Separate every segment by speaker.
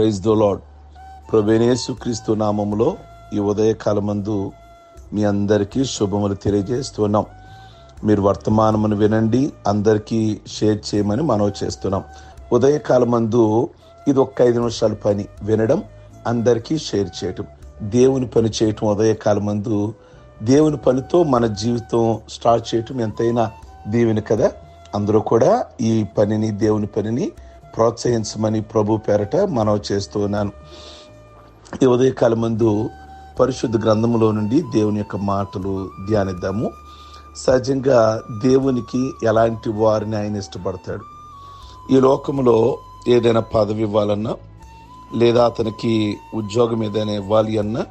Speaker 1: Praise the lord. ప్రభువైన యేసుక్రీస్తు నామములో ఈ ఉదయకాలమందు మీ అందరికీ శుభములు తెలియజేస్తున్నాం. మీరు వర్తమానమును వినండి, అందరికీ షేర్ చేయమని మనవి చేస్తున్నాం. ఉదయకాలమందు ఇది ఒక్క 5 నిమిషాల పని, వినడం, అందరికీ షేర్ చేయటం, దేవుని పని చేయటం. ఉదయకాలమందు దేవుని పనితో మన జీవితం స్టార్ట్ చేయటం ఎంతైనా దీవెన కదా. అందరూ కూడా ఈ పనిని, దేవుని పనిని ప్రోత్సహించమని ప్రభు పేరట మనవి చేస్తున్నాను. ఈ ఉదయకాలమందు పరిశుద్ధ గ్రంథములో నుండి దేవుని యొక్క మాటలు ధ్యానిద్దాము. సహజంగా దేవునికి ఎలాంటి వారిని ఆయన ఇష్టపడతాడు? ఈ లోకములో ఏదైనా పదవి ఇవ్వాలన్నా, లేదా అతనికి ఉద్యోగం ఏదైనా ఇవ్వాలి అన్నా,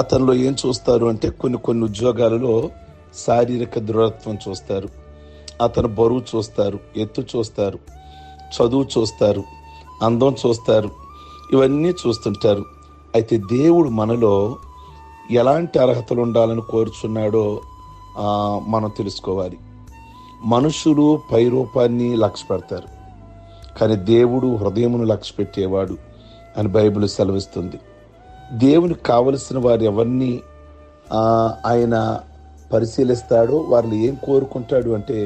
Speaker 1: అతనిలో ఏం చూస్తారు అంటే కొన్ని ఉద్యోగాలలో శారీరక దృఢత్వం చూస్తారు, అతను బరువు చూస్తారు, ఎత్తు చూస్తారు, చదువు చూస్తారు, అందం చూస్తారు, ఇవన్నీ చూస్తుంటారు. అయితే దేవుడు మనలో ఎలాంటి అర్హతలు ఉండాలని కోరుచున్నాడో మనం తెలుసుకోవాలి. మనుషులు పై రూపాన్ని లక్ష్య పెడతారు, కానీ దేవుడు హృదయమును లక్ష్య పెట్టేవాడు అని బైబిల్ సెలవిస్తుంది. దేవునికి కావలసిన వారు ఎవరిని ఆయన పరిశీలిస్తాడో వారిని ఏం కోరుకుంటాడు అంటే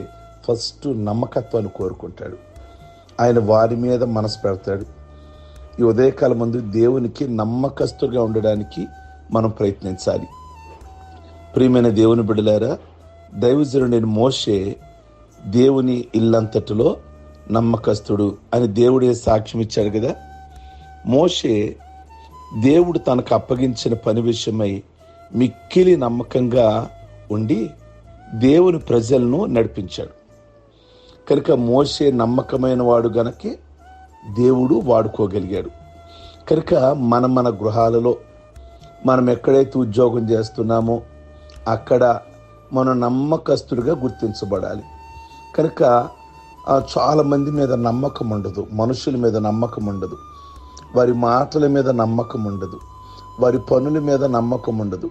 Speaker 1: ఫస్ట్ నమ్మకత్వాన్ని కోరుకుంటాడు. ఆయన వారి మీద మనసు పెడతాడు. ఈ ఉదయకాలం ముందు దేవునికి నమ్మకస్తుగా ఉండడానికి మనం ప్రయత్నించాలి. ప్రియమైన దేవుని బిడ్డలారా, దైవజనుడైన మోషే దేవుని ఇల్లంతటిలో నమ్మకస్తుడు అని దేవుడే సాక్ష్యం ఇచ్చాడు కదా. మోషే దేవుడు తనకు అప్పగించిన పని విషయమై మిక్కిలి నమ్మకంగా ఉండి దేవుని ప్రజలను నడిపించాడు. కనుక మోషే నమ్మకమైన వాడు గనకే దేవుడు వాడుకోగలిగాడు. కనుక మన గృహాలలో మనం ఎక్కడైతే ఉద్యోగం చేస్తున్నామో అక్కడ మనం నమ్మకస్తుడిగా గుర్తించబడాలి. కనుక చాలా మంది మీద నమ్మకం ఉండదు, మనుషుల మీద నమ్మకం ఉండదు, వారి మాటల మీద నమ్మకం ఉండదు, వారి పనుల మీద నమ్మకం ఉండదు.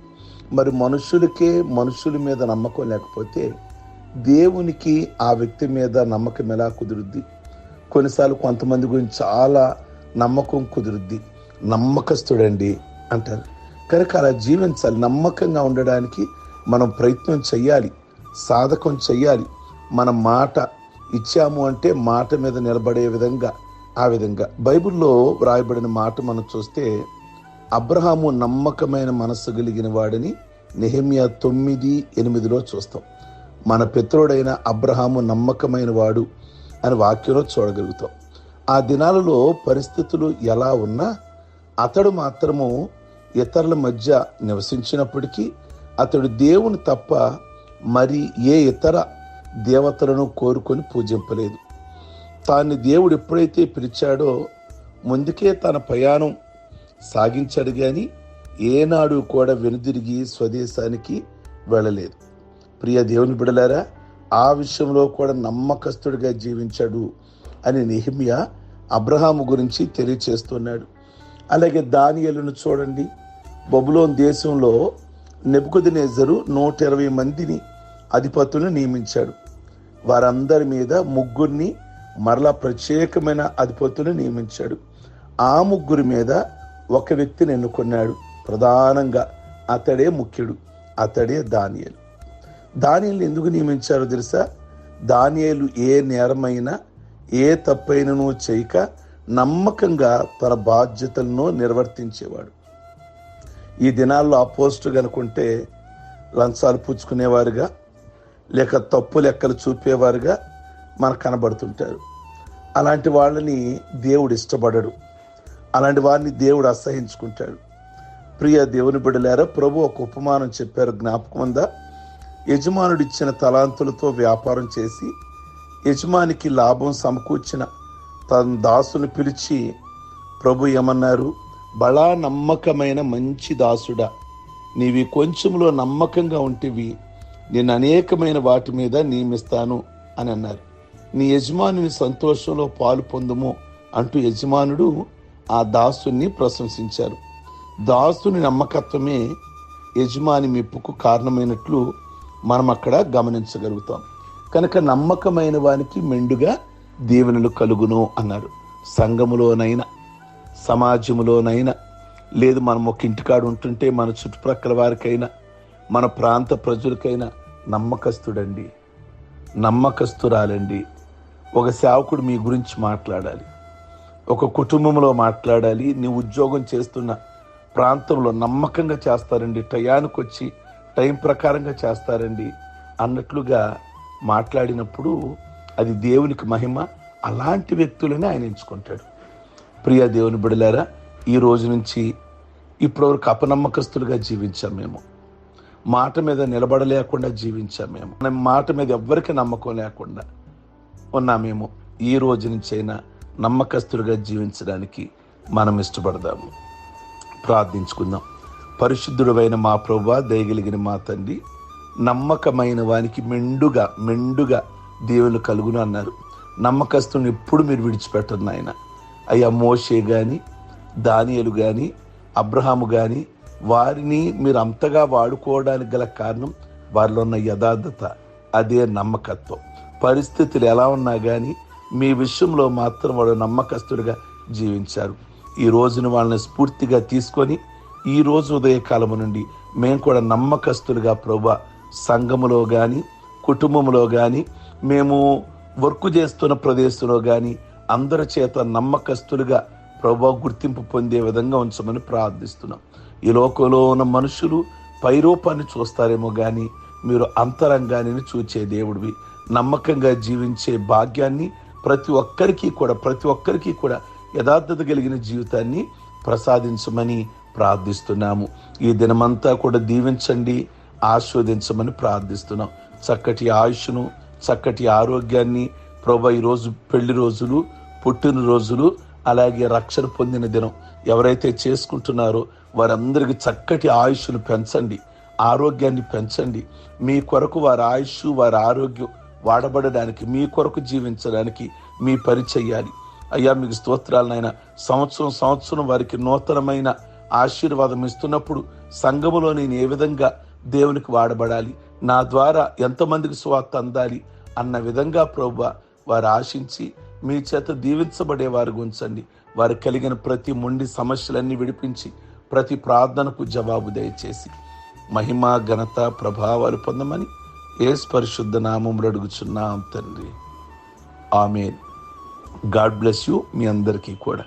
Speaker 1: మరి మనుషుల మీద నమ్మకం లేకపోతే దేవునికి ఆ వ్యక్తి మీద నమ్మకం ఎలా కుదురుద్ది? కొన్నిసార్లు కొంతమంది గురించి చాలా నమ్మకం కుదురుద్ది, నమ్మకస్తుడండి అంటారు. కనుక అలా జీవించాలి. నమ్మకంగా ఉండడానికి మనం ప్రయత్నం చెయ్యాలి, సాధకం చెయ్యాలి. మన మాట ఇచ్చాము అంటే మాట మీద నిలబడే విధంగా, ఆ విధంగా బైబిల్లో వ్రాయబడిన మాట మనం చూస్తే, అబ్రహాము నమ్మకమైన మనస్సు కలిగిన వాడిని నెహెమ్యా 9:8 చూస్తాం. మన పితరుడైన అబ్రహాము నమ్మకమైన వాడు అని వాక్యంలో చూడగలుగుతాం. ఆ దినాలలో పరిస్థితులు ఎలా ఉన్నా అతడు మాత్రము ఇతరుల మధ్య నివసించినప్పటికీ అతడు దేవుని తప్ప మరి ఏ ఇతర దేవతలను కోరుకొని పూజింపలేదు. తాన్ని దేవుడు ఎప్పుడైతే పిలిచాడో ముందుకే తన ప్రయాణం సాగించాడు, కానీ ఏనాడు కూడా వెనుదిరిగి స్వదేశానికి వెళ్ళలేదు. ప్రియ దేవుని బిడలారా, ఆ విషయంలో కూడా నమ్మకస్తుడిగా జీవించాడు అని నెహెమ్యా అబ్రహాము గురించి తెలియచేస్తున్నాడు. అలాగే దానియేలును చూడండి. బబులోను దేశంలో నెబుకద్నెజరు 120 మందిని అధిపతులను నియమించాడు. వారందరి మీద 3 మరలా ప్రత్యేకమైన అధిపతులను నియమించాడు. ఆ 3 మీద ఒక వ్యక్తిని ఎన్నుకున్నాడు. ప్రధానంగా అతడే ముఖ్యుడు, అతడే దానియేలు. దానియేలుని ఎందుకు నియమించారో తెలుసా? దానియేలు ఏ నేరమైనా, ఏ తప్పైనను చేయక నమ్మకంగా తన బాధ్యతలను నిర్వర్తించేవాడు. ఈ దినాల్లో ఆ పోస్టు కనుకుంటే లంచాలు పుచ్చుకునేవారుగా, లేక తప్పు లెక్కలు చూపేవారుగా మనకు కనబడుతుంటారు. అలాంటి వాళ్ళని దేవుడు ఇష్టపడడు, అలాంటి వారిని దేవుడు అసహించుకుంటాడు. ప్రియ దేవుని బిడ్డలారా, ప్రభు ఒక ఉపమానం చెప్పారు, జ్ఞాపకం ఉందా? యజమానుడు ఇచ్చిన తలాంతులతో వ్యాపారం చేసి యజమానికి లాభం సమకూర్చిన తన దాసుని పిలిచి ప్రభు ఏమన్నారు? బలా నమ్మకమైన మంచి దాసుడా, నీవి కొంచెంలో నమ్మకంగా ఉంటేవి నేను అనేకమైన వాటి మీద నియమిస్తాను అని అన్నారు. నీ యజమానుని సంతోషంలో పాలు పొందుము అంటూ యజమానుడు ఆ దాసుని ప్రశంసించారు. దాసుని నమ్మకత్వమే యజమాని మెప్పుకు కారణమైనట్లు మనం అక్కడ గమనించగలుగుతాం. కనుక నమ్మకమైన వానికి మెండుగా దీవెనలు కలుగును అన్నారు. సంఘములోనైనా సమాజంలోనైనా, లేదు మనం ఒక ఇంటికాడు ఉంటుంటే మన చుట్టుప్రక్కల వారికైనా, మన ప్రాంత ప్రజలకైనా నమ్మకస్తుడండి, నమ్మకస్తురాలండి. ఒక సేవకుడు మీ గురించి మాట్లాడాలి, ఒక కుటుంబంలో మాట్లాడాలి. నీ ఉద్యోగం చేస్తున్న ప్రాంతంలో నమ్మకంగా చేస్తారండి, టయానికి వచ్చి టైం ప్రకారంగా చేస్తారండి అన్నట్లుగా మాట్లాడినప్పుడు అది దేవునికి మహిమ. అలాంటి వ్యక్తులని ఆయన ఎంచుకుంటాడు. ప్రియ దేవుని బిడ్డలారా, ఈ రోజు నుంచి ఇప్పటివరకు అపనమ్మకస్తులుగా జీవించాం మేము, మాట మీద నిలబడలేకుండా జీవించాం మేము, మన మాట మీద ఎవ్వరికి నమ్మకం లేకుండా ఉన్నామేమో. ఈ రోజు నుంచైనా నమ్మకస్తులుగా జీవించడానికి మనం ఇష్టపడదాము. ప్రార్థించుకుందాం. పరిశుద్ధుడైన మా ప్రభువా, దయగలిగిన మా తండ్రి, నమ్మకమైన వానికి మెండుగా దేవుళ్ళు కలుగును అన్నారు. నమ్మకస్తుని ఎప్పుడు మీరు విడిచిపెట్టరు నాయన. అయ్యా, మోషే కానీ, దానియేలు కానీ, అబ్రహాము కానీ, వారిని మీరు అంతగా వాడుకోవడానికి గల కారణం వారిలో ఉన్న యథార్థత, అదే నమ్మకత్వం. పరిస్థితులు ఎలా ఉన్నా కానీ మీ విషయంలో మాత్రం వాడు నమ్మకస్తుడిగా జీవించారు. ఈ రోజును వాళ్ళని స్ఫూర్తిగా తీసుకొని ఈ రోజు ఉదయకాలము నుండి మేము కూడా నమ్మకస్తులుగా ప్రభువా, సంఘములో కానీ, కుటుంబంలో కానీ, మేము వర్క్ చేస్తున్న ప్రదేశంలో కానీ అందరి చేత నమ్మకస్తులుగా ప్రభువా గుర్తింపు పొందే విధంగా ఉంచమని ప్రార్థిస్తున్నాం. ఈ లోకంలో ఉన్న మనుషులు పైరూపాన్ని చూస్తారేమో కానీ మీరు అంతరంగాన్ని చూచే దేవుడివి. నమ్మకంగా జీవించే భాగ్యాన్ని ప్రతి ఒక్కరికి కూడా యథార్థత కలిగిన జీవితాన్ని ప్రసాదించమని ప్రార్థిస్తున్నాము. ఈ దినమంతా కూడా దీవించండి, ఆస్వాదించమని ప్రార్థిస్తున్నాం. చక్కటి ఆయుష్ను, చక్కటి ఆరోగ్యాన్ని ప్రభువా, ఈరోజు పెళ్లి రోజులు, పుట్టినరోజులు, అలాగే రక్షణ పొందిన దినం ఎవరైతే చేసుకుంటున్నారో వారందరికీ చక్కటి ఆయుష్ను పెంచండి, ఆరోగ్యాన్ని పెంచండి. మీ కొరకు వారి ఆయుష్, వారి ఆరోగ్యం వాడబడడానికి, మీ కొరకు జీవించడానికి మీ పని చెయ్యాలి. అయ్యా, మీకు స్తోత్రాలు నాయన. సంవత్సరం వారికి నూతనమైన ఆశీర్వాదం ఇస్తున్నప్పుడు సంఘములో నేను ఏ విధంగా దేవునికి వాడబడాలి, నా ద్వారా ఎంతమందికి సువార్త అందాలి అన్న విధంగా ప్రభువా వారు ఆశించి మీ చేత దీవించబడే వారు ఉంచండి. వారు కలిగిన ప్రతి మొండి సమస్యలన్నీ విడిపించి ప్రతి ప్రార్థనకు జవాబు దయచేసి మహిమ, ఘనత, ప్రభావాలు పొందమని యేసు పరిశుద్ధ నామములో అడుగుచున్నాం తండ్రి. ఆమేన్. God bless you. మీ అందరికీ కూడా.